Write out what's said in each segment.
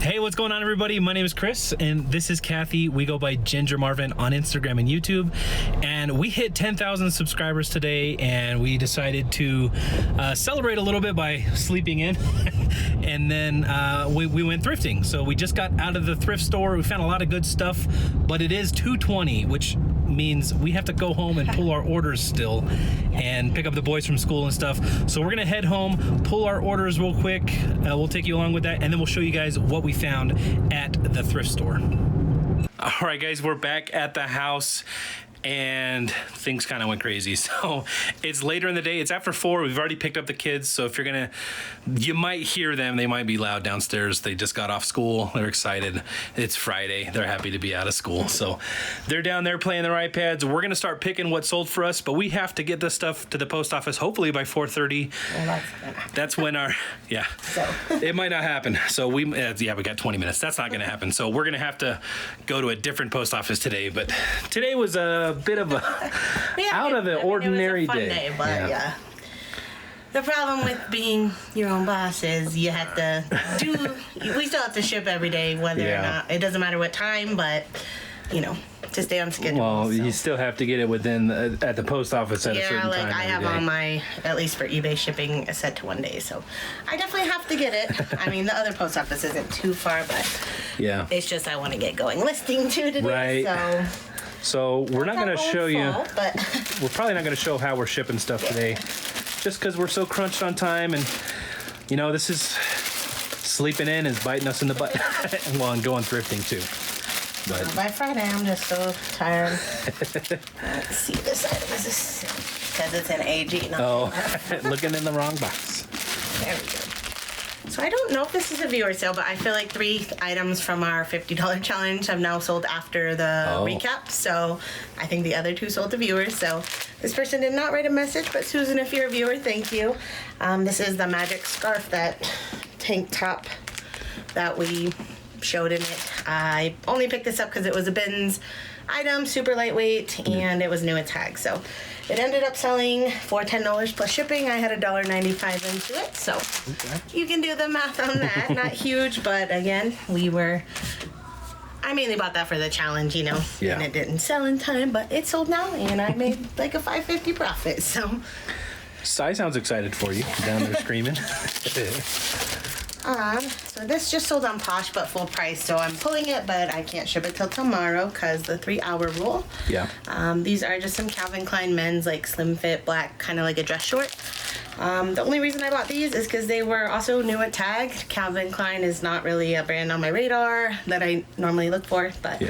Hey, what's going on, everybody? My name is Chris, and this is Kathy. We go by Ginger Marvin on Instagram and YouTube, and we hit 10,000 subscribers today, and we decided to celebrate a little bit by sleeping in, and then we went thrifting. So we just got out of the thrift store. We found a lot of good stuff, but it is 2:20, which means we have to go home and pull our orders still and pick up the boys from school and stuff. So we're gonna head home, pull our orders real quick. We'll take you along with that, and then we'll show you guys what we found at the thrift store. All right, guys, we're back at the house, and things kind of went crazy. So it's later in the day. It's after 4. We've already picked up the kids. So if you might hear them. They might be loud downstairs. They just got off school. They're excited. It's Friday. They're happy to be out of school. So they're down there playing their iPads. We're going to start picking what sold for us, but we have to get this stuff to the post office hopefully by 4:30. Well, that's when our, it might not happen. So we got 20 minutes. That's not going to happen. So we're going to have to go to a different post office today. But today was a bit of a out of the ordinary it was a fun day. But yeah. The problem with being your own boss is you have to we still have to ship every day, whether or not, it doesn't matter what time, but to stay on schedule. Well, you still have to get it within at the post office at a certain time. Yeah, like I have on my, at least for eBay shipping, set to 1 day, so I definitely have to get it. I mean, the other post office isn't too far, but it's just I want to get going listing too today. Right. So we're not going to show you. But we're probably not going to show how we're shipping stuff today, just because we're so crunched on time, and this is sleeping in is biting us in the butt. Well, and going thrifting too. But by Friday, I'm just so tired. Let's see, this item is because it's an AG. Looking in the wrong box. There we go. So I don't know if this is a viewer sale, but I feel like 3 items from our $50 challenge have now sold after the recap. So I think the other 2 sold to viewers. So this person did not write a message, but Susan, if you're a viewer, thank you. This is the magic scarf, that tank top that we showed in it. I only picked this up because it was a bins item, super lightweight, and it was new at tag. So it ended up selling for $10 plus shipping. I had $1.95 into it, so you can do the math on that. Not huge, but again, I mainly bought that for the challenge, and it didn't sell in time, but it sold now, and I made like a $5.50 profit. So Sai sounds excited for you down there screaming. So this just sold on Posh, but full price. So I'm pulling it, but I can't ship it till tomorrow because the 3-hour rule. Yeah. These are just some Calvin Klein men's, like slim fit, black, kind of like a dress short. The only reason I bought these is because they were also new at tag. Calvin Klein is not really a brand on my radar that I normally look for, but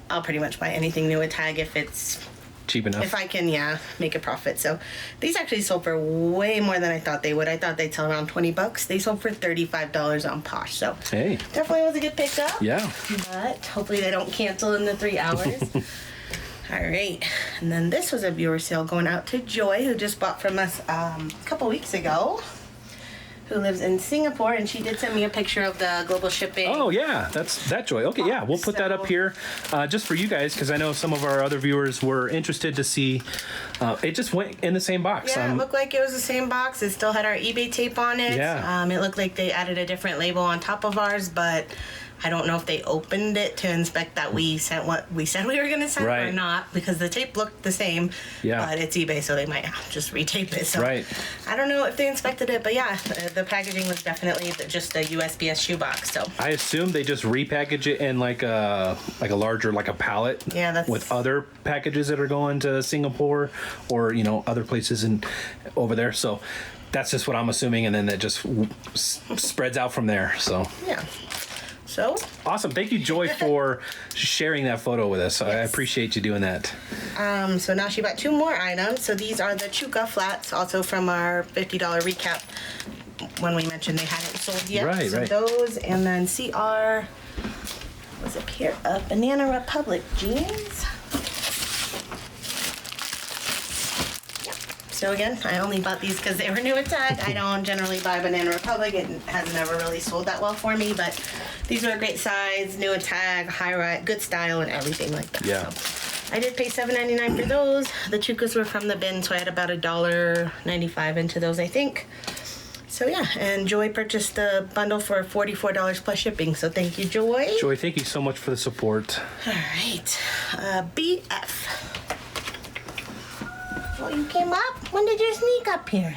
I'll pretty much buy anything new at tag if it's cheap enough. If I can, make a profit. So these actually sold for way more than I thought they would. I thought they'd sell around $20. They sold for $35 on Posh. So definitely was a good pickup. Yeah. But hopefully they don't cancel in the 3 hours. All right. And then this was a viewer sale going out to Joy, who just bought from us a couple weeks ago, who lives in Singapore, and she did send me a picture of the global shipping. Oh yeah, that's that Joy. Okay, yeah, we'll put that up here just for you guys, because I know some of our other viewers were interested to see. It just went in the same box. Yeah, it looked like it was the same box. It still had our eBay tape on it. Yeah. It looked like they added a different label on top of ours, but I don't know if they opened it to inspect that we sent what we said we were going to send or not, because the tape looked the same, but it's eBay, so they might just retape it. So I don't know if they inspected it, but the packaging was definitely just a USPS shoebox. So I assume they just repackage it in like a larger, like a pallet with other packages that are going to Singapore or other places over there. So that's just what I'm assuming, and then it just spreads out from there. So So awesome. Thank you, Joy, for sharing that photo with us. I appreciate you doing that. So now she bought 2 more items. So these are the Chuka flats, also from our $50 recap when we mentioned they hadn't sold yet. So those, and then CR was a pair of Banana Republic jeans. So again, I only bought these because they were new at tag. I don't generally buy Banana Republic. It has never really sold that well for me, but these were a great size, new at tag, high rise, good style, and everything like that. Yeah. So I did pay $7.99 for those. The Chukas were from the bin, so I had about $1.95 into those, I think. So yeah, and Joy purchased the bundle for $44 plus shipping. So thank you, Joy. Joy, thank you so much for the support. All right, BF. Well, you came up. When did you sneak up here?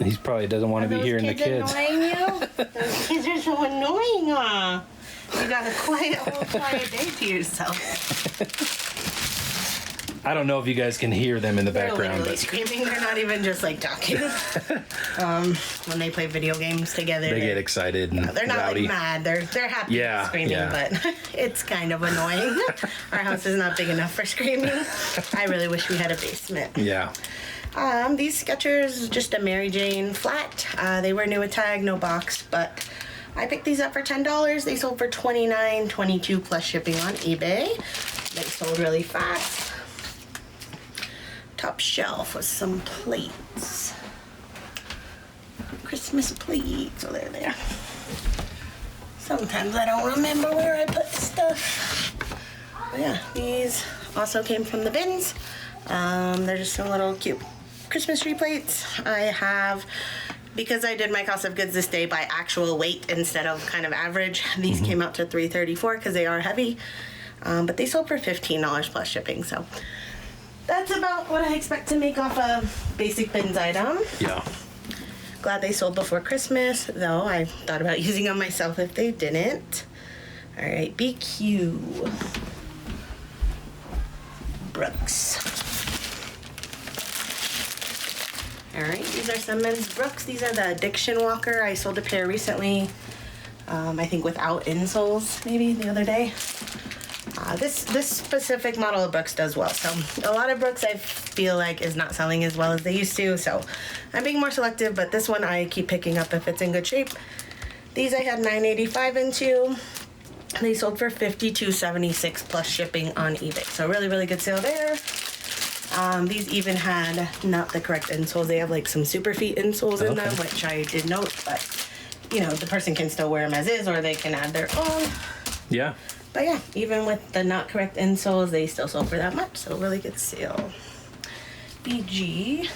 He probably doesn't want to be hearing the kids. Annoying you? Those kids are so annoying, huh? You got a whole quiet day to yourself. I don't know if you guys can hear them in the They're background. literally screaming. They're not even just like talking. When they play video games together, They get excited and they're not rowdy. like mad. They're happy screaming, but it's kind of annoying. Our house is not big enough for screaming. I really wish we had a basement. Yeah. These Skechers, just a Mary Jane flat. They were new with tag, no box, but I picked these up for $10. They sold for $29, $22 plus shipping on eBay. They sold really fast. Top shelf with some plates. Christmas plates. Oh, they're there. Sometimes I don't remember where I put stuff. But yeah, these also came from the bins. They're just some little cute Christmas tree plates. I have, because I did my cost of goods this day by actual weight instead of kind of average, these came out to $3.34 because they are heavy. But they sold for $15 plus shipping, so that's about what I expect to make off a basic bins item. Yeah. Glad they sold before Christmas, though. I thought about using them myself if they didn't. All right, BQ. Brooks. All right, these are some men's Brooks. These are the Addiction Walker. I sold a pair recently, I think without insoles, maybe the other day. This specific model of Brooks does well. So a lot of Brooks I feel like is not selling as well as they used to. So I'm being more selective, but this one I keep picking up if it's in good shape. These I had $9.85 into. They sold for $52.76 plus shipping on eBay. So really, really good sale there. These even had not the correct insoles. They have like some Superfeet insoles in them, which I did note, but you know, the person can still wear them as is, or they can add their own. Yeah. But yeah, even with the not correct insoles, they still sold for that much. So really good sale. BG.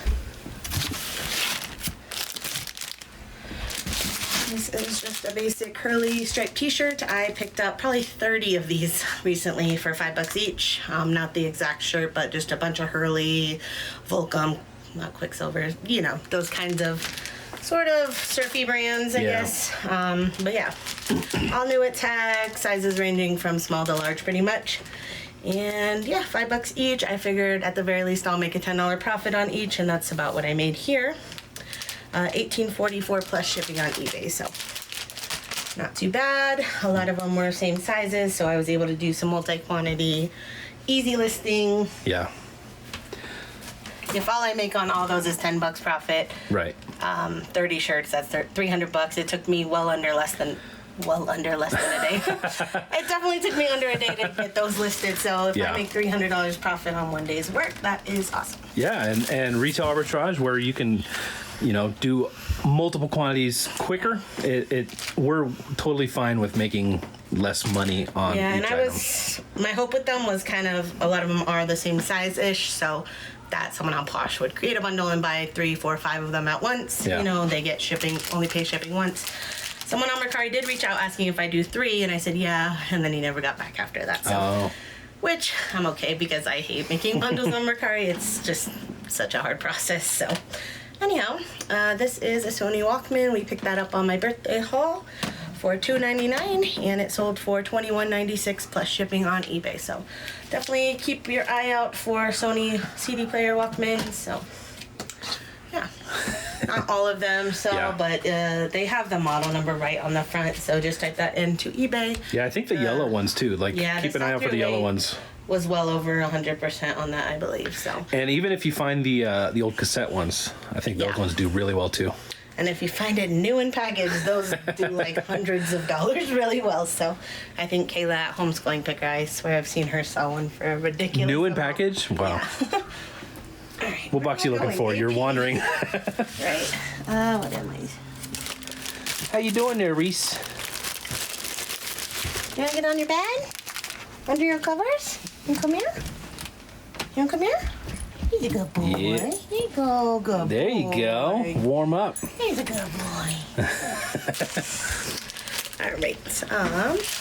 This is just a basic curly striped t-shirt. I picked up probably 30 of these recently for $5 each. Not the exact shirt, but just a bunch of Hurley, Volcom, not Quicksilver, you know, those kinds of sort of surfy brands, I guess. But yeah, all new at tag, sizes ranging from small to large pretty much. And yeah, $5 each. I figured at the very least I'll make a $10 profit on each, and that's about what I made here. $18.44 plus shipping on eBay, so not too bad. A lot of them were same sizes, so I was able to do some multi-quantity, easy listing. Yeah. If all I make on all those is $10 profit, Right. 30 shirts, that's $300. It took me well under less than a day. It definitely took me under a day to get those listed. So if I make $300 profit on one day's work, that is awesome. Yeah, and retail arbitrage where you can, you know, do multiple quantities quicker. We're totally fine with making less money on each item. My hope with them was kind of, a lot of them are the same size-ish, so that someone on Posh would create a bundle and buy 3, 4, 5 of them at once. Yeah. You know, they get shipping, only pay shipping once. Someone on Mercari did reach out asking if I do 3, and I said yeah, and then he never got back after that. So, which I'm okay, because I hate making bundles on Mercari. It's just such a hard process. So anyhow, this is a Sony Walkman. We picked that up on my birthday haul for $2.99, and it sold for $21.96 plus shipping on eBay. So definitely keep your eye out for Sony CD player Walkmans. So yeah, not all of them sell, but they have the model number right on the front. So just type that into eBay. Yeah, I think the yellow ones too. Like, keep an eye out for the yellow ones. Was well over 100% on that, I believe. So. And even if you find the old cassette ones, I think those ones do really well too. And if you find it new and packaged, those do like hundreds of dollars really well. So I think Kayla at Homeschooling Picker, I swear I've seen her sell one for a ridiculous New and amount. packaged? Wow. Yeah. All right, what box are you looking for? You're wandering. Right. What am I? How you doing there, Reese? You want to get on your bed? Under your covers? You come here? You want to come here? He's a good boy. Yeah. There you go, good boy. There you go. Warm up. He's a good boy. All right,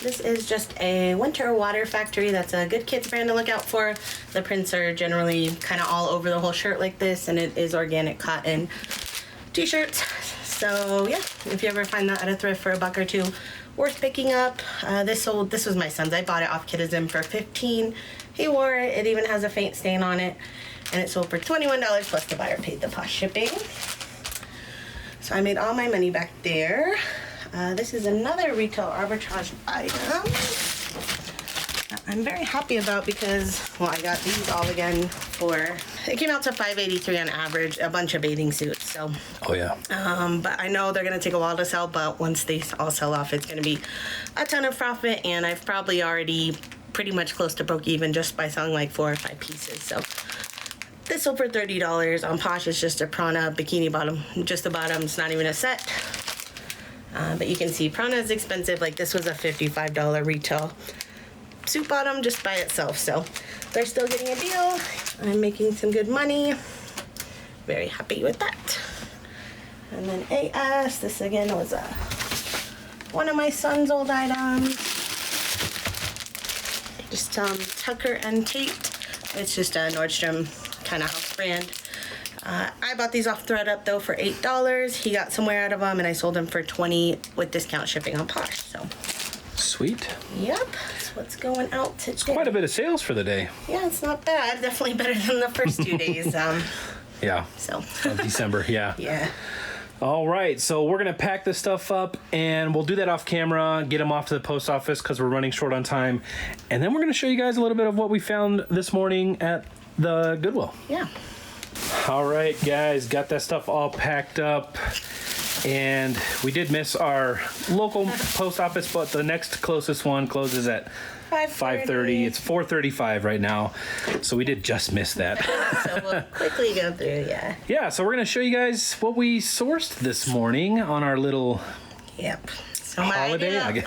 this is just a Winter Water Factory. That's a good kids brand to look out for. The prints are generally kind of all over the whole shirt like this, and it is organic cotton t-shirts. So yeah, if you ever find that at a thrift for $1 or $2, worth picking up. This was my son's. I bought it off Kidizen for $15. He wore it. It even has a faint stain on it, and it sold for $21 plus the buyer paid the Posh shipping. So I made all my money back there. This is another retail arbitrage item that I'm very happy about because, well, I got these all again it came out to $5.83 on average, a bunch of bathing suits, so. Oh, yeah. But I know they're gonna take a while to sell, but once they all sell off, it's gonna be a ton of profit, and I've probably already pretty much close to broke even just by selling like 4 or 5 pieces, so. This sold for $30. On Posh, it's just a Prana bikini bottom, just the bottom, it's not even a set. But you can see Prana is expensive. Like this was a $55 retail suit bottom just by itself. So they're still getting a deal. I'm making some good money. Very happy with that. And then AS, this again was one of my son's old items. Just Tucker and Tate. It's just a Nordstrom kind of house brand. I bought these off ThredUp though for $8. He got somewhere out of them, and I sold them for $20 with discount shipping on Posh. So sweet. Yep, that's what's going out today. It's quite a bit of sales for the day. Yeah, it's not bad. Definitely better than the first 2 days. Yeah. So. Of December. Yeah. Yeah. All right, so we're gonna pack this stuff up, and we'll do that off camera, get them off to the post office because we're running short on time, and then we're gonna show you guys a little bit of what we found this morning at the Goodwill. Yeah. All right, guys, got that stuff all packed up, and we did miss our local post office, but the next closest one closes at 5:30. It's 4:35 right now, so we did just miss that. So we'll quickly go through, yeah. Yeah, so we're gonna show you guys what we sourced this morning on our little So my holiday, idea,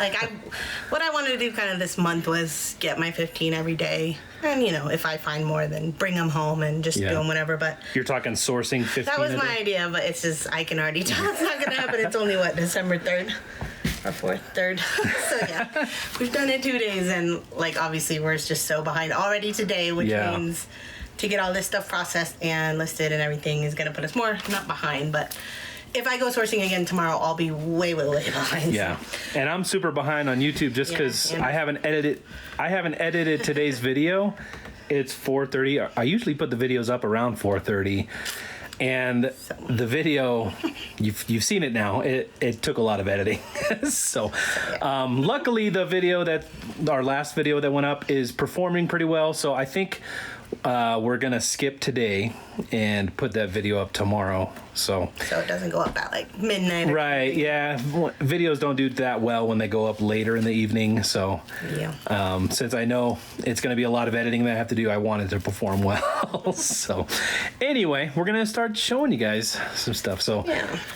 what I wanted to do kind of this month was get my 15 every day, and if I find more, then bring them home and just do them whatever. But you're talking sourcing 15. That was my idea, but it's just I can already tell it's not gonna happen. It's only December 3rd or 4th, 3rd. So yeah, we've done it 2 days, and obviously we're just so behind already today, which means to get all this stuff processed and listed and everything is gonna put us not behind, but. If I go sourcing again tomorrow, I'll be way behind. Yeah, and I'm super behind on YouTube just because I haven't edited today's video. It's 4:30. I usually put the videos up around 4:30, and the video, you've seen it now. It took a lot of editing. So, luckily our last video that went up is performing pretty well. So I think. We're gonna skip today and put that video up tomorrow. So it doesn't go up at midnight. Right? Yeah. Videos don't do that well when they go up later in the evening. So since I know it's gonna be a lot of editing that I have to do, I wanted to perform well. So anyway, we're gonna start showing you guys some stuff. So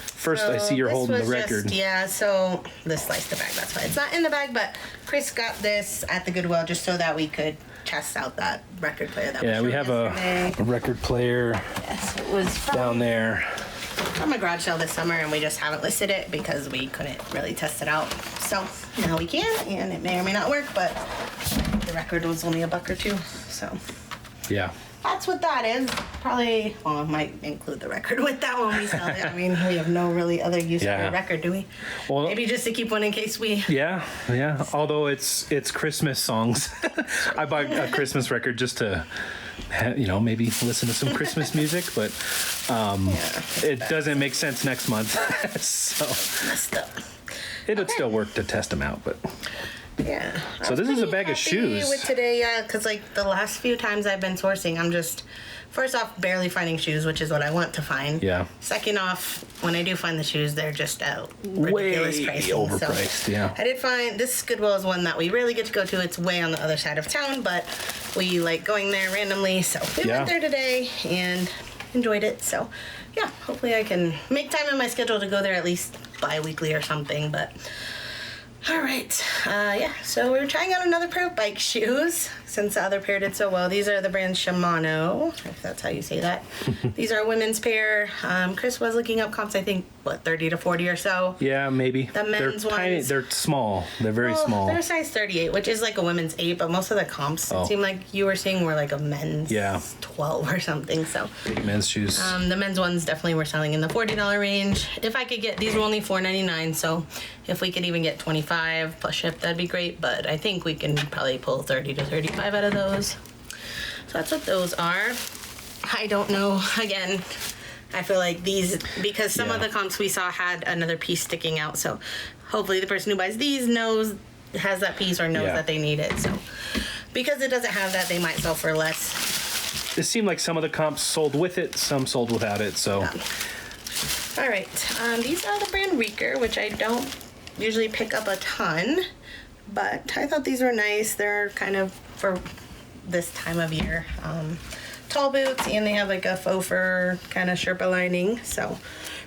first, I see you're holding the record. So this sliced the bag. That's why it's not in the bag. But Chris got this at the Goodwill just so that we could test out that record player that we have a record player it was down there from a garage sale this summer, and we just haven't listed it because we couldn't really test it out. So now we can, and it may or may not work, but the record was only $1 or $2. So that's what that is. Probably, I might include the record with that when we sell it. I mean, we have no really other use for a record, do we? Well, maybe just to keep one in case we... Yeah. Although it's Christmas songs. I bought a Christmas record just to, maybe listen to some Christmas music, but it doesn't make sense next month. So messed up. It'll still work to test them out, but... Yeah. So this is a bag of shoes. With today, because the last few times I've been sourcing, I'm just first off barely finding shoes, which is what I want to find. Yeah. Second off, when I do find the shoes, they're just ridiculous pricing. Overpriced. So I did find this Goodwill is one that we rarely get to go to. It's way on the other side of town, but we like going there randomly. So we went there today and enjoyed it. So hopefully I can make time in my schedule to go there at least bi-weekly or something, but. All right, yeah, so we're trying out another pair of bike shoes since the other pair did so well. These are the brand Shimano, if that's how you say that. These are a women's pair. Chris was looking up comps, I think, what, 30 to 40 or so? Yeah, maybe. The men's ones. Tiny, they're small. They're very small. They're a size 38, which is like a women's 8, but most of the comps, it seemed like you were saying, were like a men's 12 or something, so. Men's shoes. The men's ones definitely were selling in the $40 range. If I could get, these were only $4.99, so if we could even get 25 plus ship, that'd be great, but I think we can probably pull 30 to 35 out of those. So that's what those are. I don't know, again, I feel like these, because some of the comps we saw had another piece sticking out, so hopefully the person who buys these has that piece or knows that they need it, so. Because it doesn't have that, they might sell for less. It seemed like some of the comps sold with it, some sold without it, so. Yeah. All right, these are the brand Reeker, which I don't usually pick up a ton, but I thought these were nice. They're kind of for this time of year. Tall boots, and they have like a faux fur kind of Sherpa lining, so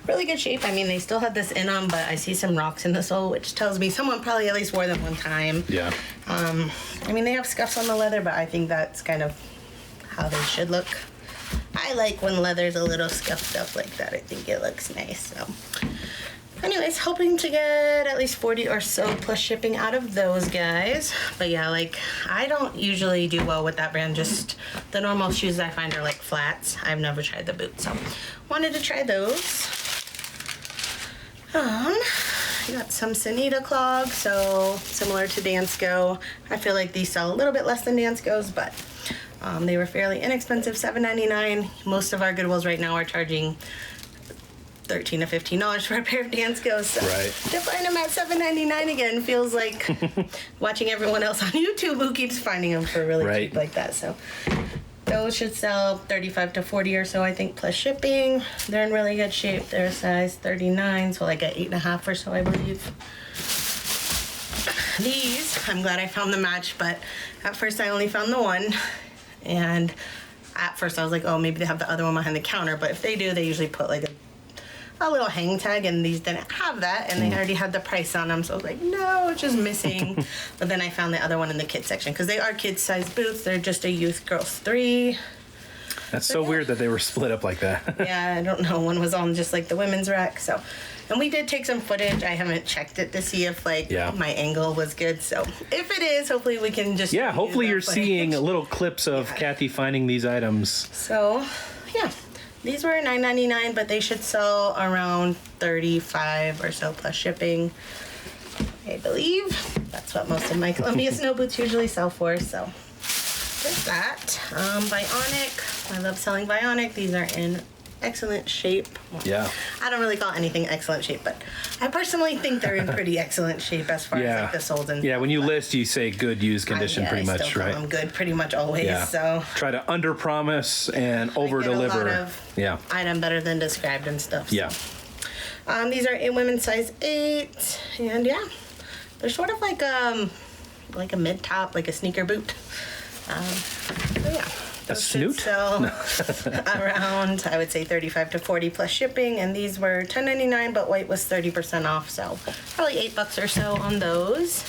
really good shape. I mean, they still have this in them, but I see some rocks in the sole, which tells me someone probably at least wore them one time. Yeah. I mean, they have scuffs on the leather, but I think that's kind of how they should look. I like when leather's a little scuffed up like that. I think it looks nice, so. Anyways, hoping to get at least 40 or so plus shipping out of those guys. But yeah, like, I don't usually do well with that brand. Just the normal shoes I find are like flats. I've never tried the boots, so wanted to try those. I got some Sunita Clogs, so similar to Dansko. I feel like these sell a little bit less than Dansko's, but they were fairly inexpensive, $7.99. Most of our Goodwills right now are charging $13 to $15 for a pair of Danskos. So to find them at $7.99 again feels like watching everyone else on YouTube who keeps finding them for really cheap like that. So those should sell 35 to 40 or so, I think, plus shipping. They're in really good shape. They're a size 39, so like an 8.5 or so, I believe. These, I'm glad I found the match, but at first I only found the one, and at first I was like, oh, maybe they have the other one behind the counter, but if they do, they usually put like a little hang tag, and these didn't have that, and they already had the price on them, so I was like, no, it's just missing. But then I found the other one in the kids section, because they are kids size boots. They're just a youth girls 3. That's so weird that they were split up like that. Yeah, I don't know. One was on just like the women's rack, so. And we did take some footage. I haven't checked it to see if like my angle was good, so if it is, hopefully we can just hopefully you're seeing little clips of Kathy finding these items. So yeah, these were $9.99, but they should sell around 35 or so plus shipping, I believe. That's what most of my Columbia snow boots usually sell for, so there's that. Bionic, I love selling Bionic. These are in excellent shape. Yeah. I don't really call anything excellent shape, but I personally think they're in pretty excellent shape as far as like the soles and when you list, you say good used condition pretty much, I still call them good pretty much always. So try to under promise and over deliver. Item better than described and stuff. Yeah. So. These are in women's size 8, and they're sort of like a mid top, like a sneaker boot. So yeah. A snoot? Sell around, I would say, 35 to 40 plus shipping, and these were $10.99, but white was 30% off, so probably $8 or so on those.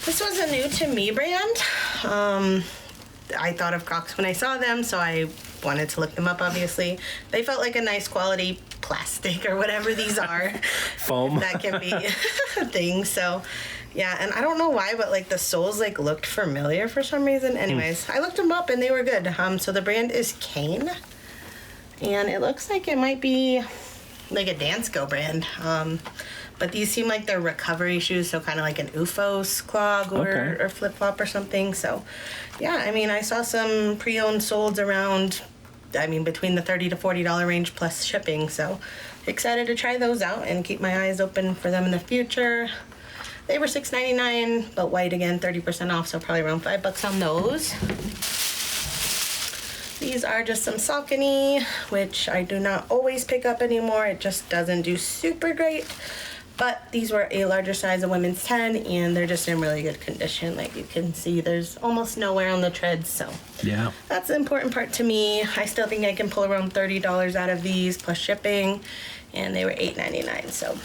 This was a new to me brand. I thought of Crocs when I saw them, so I wanted to look them up, obviously. They felt like a nice quality plastic or whatever these are. Foam. That can be a thing, so. Yeah, and I don't know why, but like the soles like looked familiar for some reason. Anyways, I looked them up and they were good. So the brand is Kane, and it looks like it might be like a Dansko brand. But these seem like they're recovery shoes, so kind of like an Ufos clog or flip flop or something. So, yeah, I mean, I saw some pre-owned solds around, I mean, between the $30 to $40 range plus shipping. So, excited to try those out and keep my eyes open for them in the future. They were $6.99, but white again, 30% off, so probably around $5 on those. These are just some Saucony, which I do not always pick up anymore. It just doesn't do super great. But these were a larger size of women's 10, and they're just in really good condition. Like you can see, there's almost no wear on the treads, so yeah, that's the important part to me. I still think I can pull around $30 out of these plus shipping, and they were $8.99, so.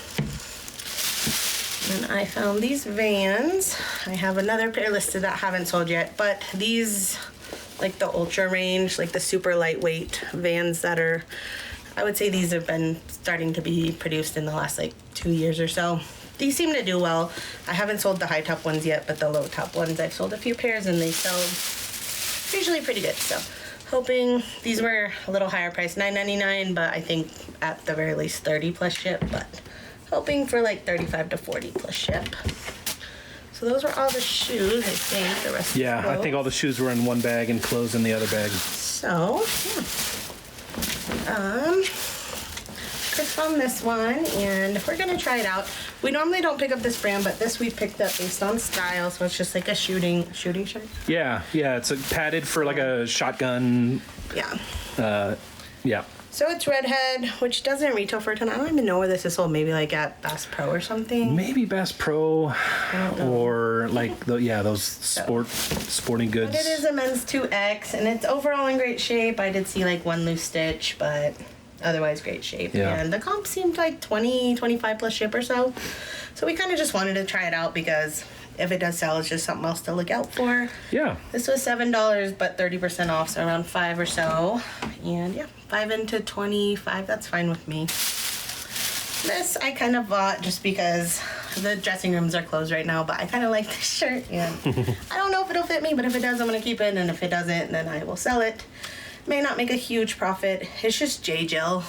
And I found these Vans. I have another pair listed that I haven't sold yet, but these, like the Ultra range, like the super lightweight Vans that are, I would say these have been starting to be produced in the last like 2 years or so. These seem to do well. I haven't sold the high top ones yet, but the low top ones, I've sold a few pairs and they sell usually pretty good. So hoping, these were a little higher price, $9.99, but I think at the very least 30 plus ship, but hoping for like 35 to 40 plus ship. So those were all the shoes, I think. The rest Yeah, I think all the shoes were in one bag and clothes in the other bag. So, yeah. Chris found this one, and we're gonna try it out. We normally don't pick up this brand, but this we picked up based on style, so it's just like a shooting shirt. Yeah, it's padded for like a shotgun. Yeah. Yeah. So it's redhead, which doesn't retail for a ton. I don't even know where this is sold. Maybe like at Bass Pro or something. Maybe Bass Pro or like those sporting goods. But it is a men's 2X, and it's overall in great shape. I did see like one loose stitch, but otherwise great shape. Yeah. And the comp seemed like 20, 25 plus ship or so. So we kind of just wanted to try it out because if it does sell, it's just something else to look out for. Yeah. This was $7, but 30% off, so around 5 or so. And yeah, 5 into 25, that's fine with me. This I kind of bought just because the dressing rooms are closed right now, but I kind of like this shirt. And I don't know if it'll fit me, but if it does, I'm going to keep it. And if it doesn't, then I will sell it. May not make a huge profit. It's just J-Jill.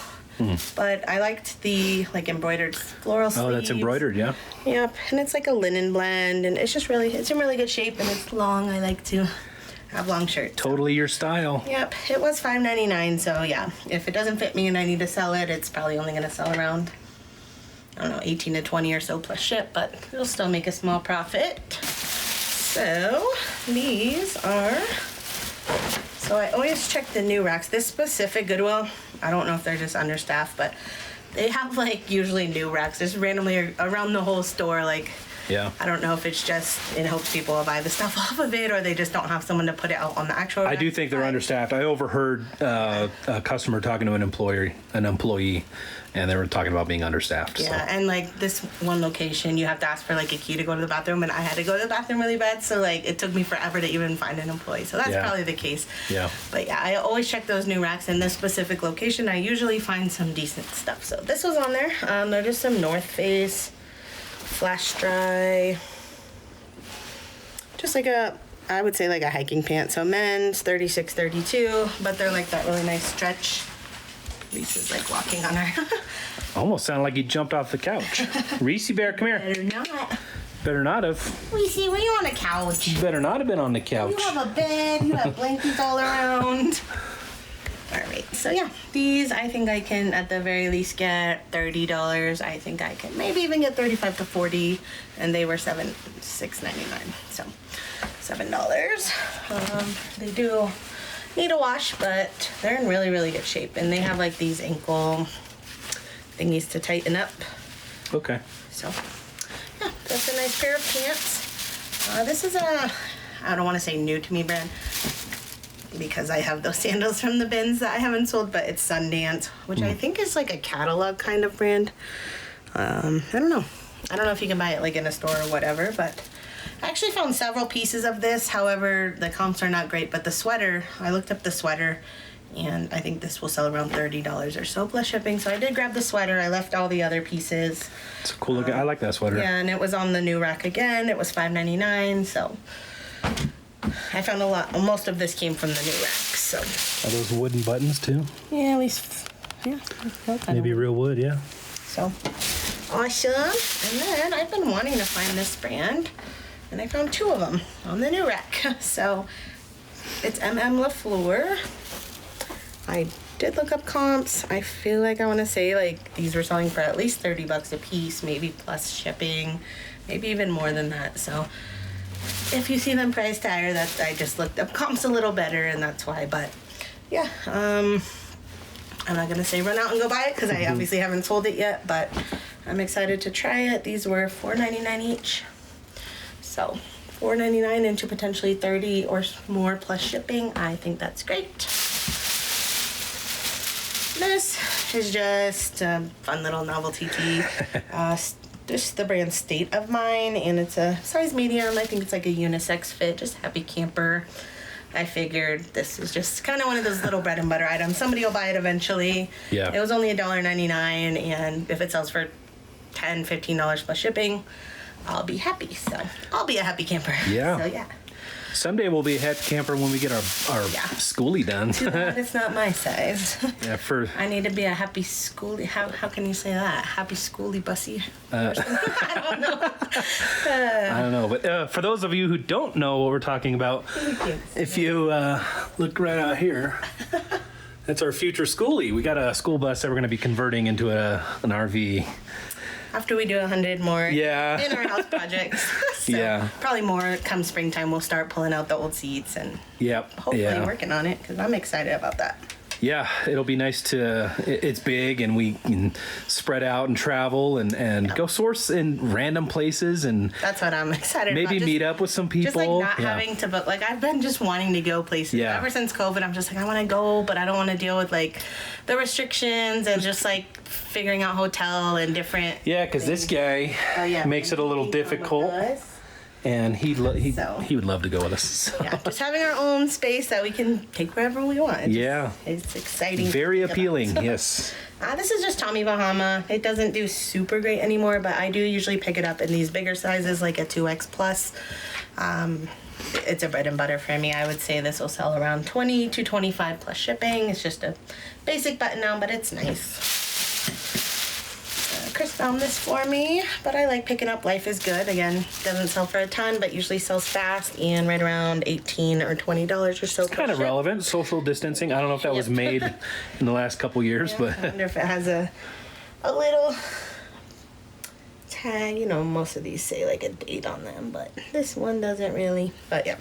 But I liked the like embroidered floral sleeves. Oh, that's embroidered, yeah. Yep, and it's like a linen blend, and it's in really good shape, and it's long. I like to have long shirts. Totally your style. Yep, it was $5.99, so yeah, if it doesn't fit me and I need to sell it, it's probably only going to sell around, I don't know, 18 to 20 or so plus ship, but it'll still make a small profit. So these are... So I always check the new racks. This specific Goodwill, I don't know if they're just understaffed, but they have like usually new racks just randomly around the whole store. Like, yeah. I don't know if it's just in hopes people will buy the stuff off of it or they just don't have someone to put it out on the actual rack. I do think they're understaffed. I overheard a customer talking to an employee, and they were talking about being understaffed. Yeah, so. and like this one location, you have to ask for like a key to go to the bathroom, and I had to go to the bathroom really bad, so like it took me forever to even find an employee. So that's probably the case. Yeah. But yeah, I always check those new racks. In this specific location, I usually find some decent stuff. So this was on there. They're just some North Face flash dry, just like I would say like a hiking pant. So men's 36, 32, but they're like that really nice stretch. Reese's like walking on her. Almost sounded like he jumped off the couch. Reese Bear, come here. Better not. Better not have. Reese, were you on a couch? Better not have been on the couch. You have a bed, you have blankets all around. Alright, so yeah, these I think I can at the very least get $30. I think I can maybe even get 35 to 40, and they were $6.99, so $7. They do need a wash, but they're in really, really good shape, and they have like these ankle thingies to tighten up. Okay. So yeah, that's a nice pair of pants. This is I don't want to say new to me brand, because I have those sandals from the bins that I haven't sold, but it's Sundance, which I think is like a catalog kind of brand. I don't know if you can buy it like in a store or whatever, but I actually found several pieces of this. However, the comps are not great, but the sweater, I looked up the sweater, and I think this will sell around $30 or so plus shipping. So I did grab the sweater. I left all the other pieces. It's a cool looking. I like that sweater. Yeah, and it was on the new rack again. It was $5.99, so I found most of this came from the new rack, so. Are those wooden buttons too? Yeah, at least, yeah. Maybe real wood, yeah. So, awesome. And then I've been wanting to find this brand, and I found 2 of them on the new rack. So, it's LaFleur. I did look up comps. I feel like I want to say like these were selling for at least $30 a piece, maybe plus shipping, maybe even more than that. So if you see them priced higher, that I just looked up comps a little better, and that's why. But yeah, I'm not gonna say run out and go buy it because I obviously haven't sold it yet, but I'm excited to try it. These were $4.99 each, so $4.99 into potentially $30 or more plus shipping. I think that's great. This is just a fun little novelty tee. Just the brand State of Mine, and it's a size medium. I think it's like a unisex fit, just happy camper. I figured this is just kind of one of those little bread and butter items. Somebody will buy it eventually. Yeah. It was only $1.99, and if it sells for $10, $15 plus shipping, I'll be happy. So I'll be a happy camper. Yeah. So yeah. Someday we'll be a happy camper when we get our schoolie done. Too bad it's not my size. Yeah, I need to be a happy schoolie. How can you say that? Happy schoolie bussy? I don't know. I don't know. But for those of you who don't know what we're talking about, if you look right out here, that's our future schoolie. We got a school bus that we're going to be converting into an RV. After we do 100 more in our house projects. So Yeah. probably more come springtime. We'll start pulling out the old seats and hopefully working on it because I'm excited about that. Yeah, it'll be nice to. It's big, and we can spread out and travel and go source in random places, and that's what I'm excited about. Maybe meet up with some people. Just like not having to, but like I've been just wanting to go places. Yeah. Ever since COVID, I'm just like I want to go, but I don't want to deal with like the restrictions and just like figuring out hotel and different. Yeah, because this guy makes it a little difficult. And he would love to go with us. So. Yeah, just having our own space that we can take wherever we want. It's exciting. Very appealing, yes. This is just Tommy Bahama. It doesn't do super great anymore, but I do usually pick it up in these bigger sizes, like a 2X plus. It's a bread and butter for me. I would say this will sell around 20 to 25 plus shipping. It's just a basic button down, but it's nice. Chris found this for me, but I like picking up Life is Good. Again, doesn't sell for a ton, but usually sells fast and right around $18 or $20 or so. It's kind of relevant. Social distancing. I don't know if that was made in the last couple years, but I wonder if it has a little tag. You know, most of these say like a date on them, but this one doesn't really. But yeah.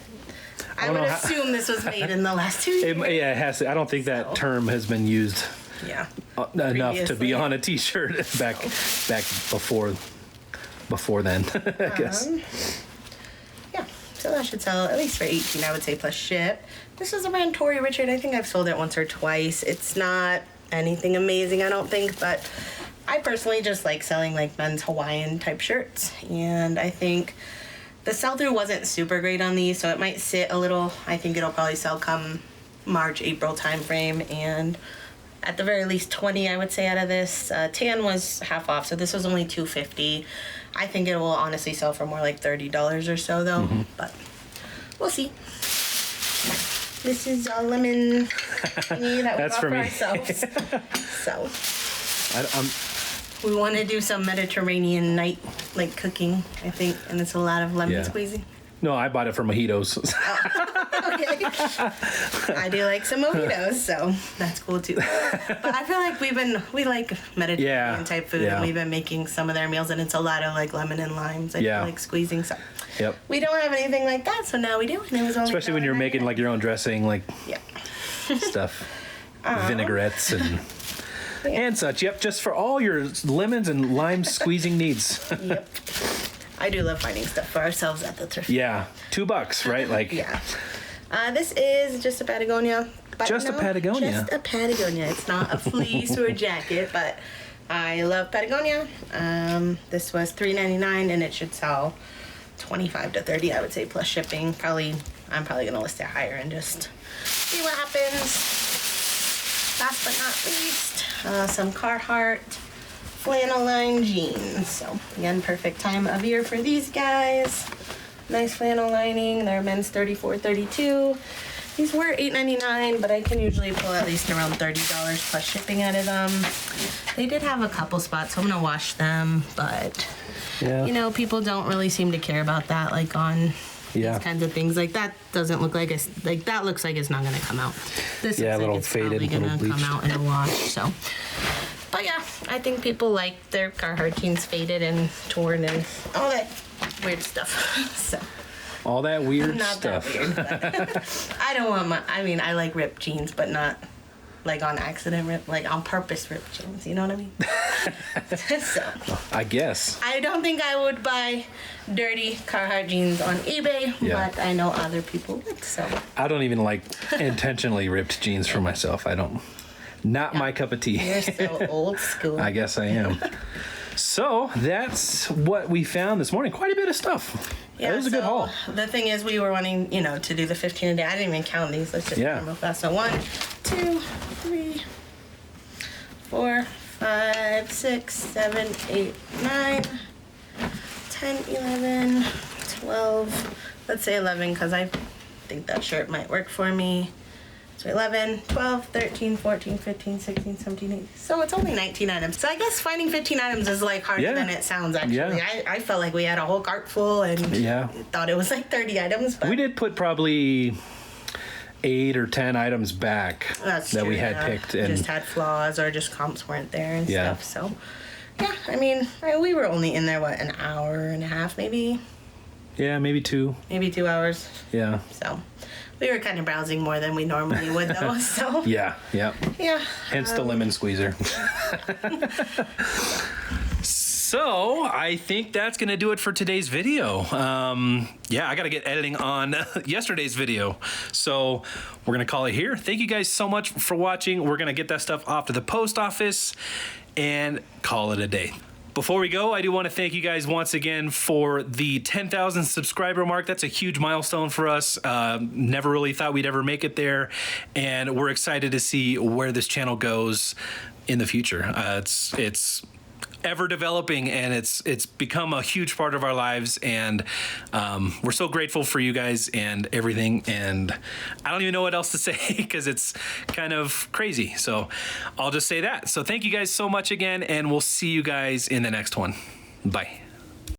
I would assume this was made in the last 2 years. It has to. I don't think that term has been used enough to be on a t-shirt back before then. I guess. So that should sell at least for $18, I would say, plus ship. This is a brand Tori Richard. I think I've sold it once or twice. It's not anything amazing, I don't think, but I personally just like selling like men's Hawaiian type shirts, and I think the sell-through wasn't super great on these, so it might sit a little. I think it'll probably sell come March, April timeframe, and at the very least 20, I would say, out of this. Tan was half off, so this was only $2.50. I think it will honestly sell for more like $30 or so, though. But we'll see. This is a lemon thingy that we got for ourselves. So we want to do some Mediterranean night like cooking, I think, and it's a lot of lemon squeezing. No, I bought it from mojitos. Okay. I do like some mojitos, so that's cool too. But I feel like we like Mediterranean type food, and we've been making some of their meals, and it's a lot of like lemon and limes. I feel like squeezing. So we don't have anything like that, so now we do. And it was only especially when you're making like your own dressing, like stuff, vinaigrettes and such. Yep, just for all your lemons and lime squeezing needs. Yep. I do love finding stuff for ourselves at the thrift. Yeah, $2, right? Like this is just a Patagonia. Just a Patagonia. Just a Patagonia. It's not a fleece or a jacket, but I love Patagonia. This was $3.99, and it should sell 25 to 30, I would say, plus shipping. I'm probably gonna list it higher and just see what happens. Last but not least, some Carhartt flannel line jeans. So again, perfect time of year for these guys. Nice flannel lining. They're men's 34, 32. These were $8.99, but I can usually pull at least around $30 plus shipping out of them. They did have a couple spots, so I'm gonna wash them, but you know, people don't really seem to care about that, like on these kinds of things. Like that doesn't look like that looks like it's not gonna come out. This looks like it's probably gonna come out in a wash. So. But yeah, I think people like their Carhartt jeans faded and torn and all that weird stuff. So all that weird not stuff. That weird, but I don't want I like ripped jeans, but not like on accident ripped, like on purpose ripped jeans. You know what I mean? So I guess. I don't think I would buy dirty Carhartt jeans on eBay, but I know other people would. So I don't even like intentionally ripped jeans for myself. I don't. Not my cup of tea. You're so old school. I guess I am. So that's what we found this morning. Quite a bit of stuff. Yeah, it was a good haul. The thing is, we were wanting, you know, to do the 15 a day. I didn't even count these. Let's just real fast. So 1, 2, 3, 4, 5, 6, 7, 8, 9, 10, 11, 12. Let's say 11 because I think that shirt might work for me. So 11, 12, 13, 14, 15, 16, 17, 18. So it's only 19 items. So I guess finding 15 items is like harder than it sounds, actually. Yeah. I felt like we had a whole cart full and thought it was like 30 items. But we did put probably 8 or 10 items back that we had picked. And just had flaws or just comps weren't there and stuff. So yeah, I mean, we were only in there, an hour and a half maybe? Yeah, maybe 2. Maybe 2 hours. Yeah. So we were kind of browsing more than we normally would, though. So yeah. Hence the lemon squeezer. So I think that's gonna do it for today's video. I gotta get editing on yesterday's video, so we're gonna call it here. Thank you guys so much for watching. We're gonna get that stuff off to the post office and call it a day. Before we go, I do want to thank you guys once again for the 10,000 subscriber mark. That's a huge milestone for us. Never really thought we'd ever make it there, and we're excited to see where this channel goes in the future. It's ever developing, and it's become a huge part of our lives, and we're so grateful for you guys and everything, and I don't even know what else to say because it's kind of crazy, so I'll just say that. So thank you guys so much again, and we'll see you guys in the next one. Bye.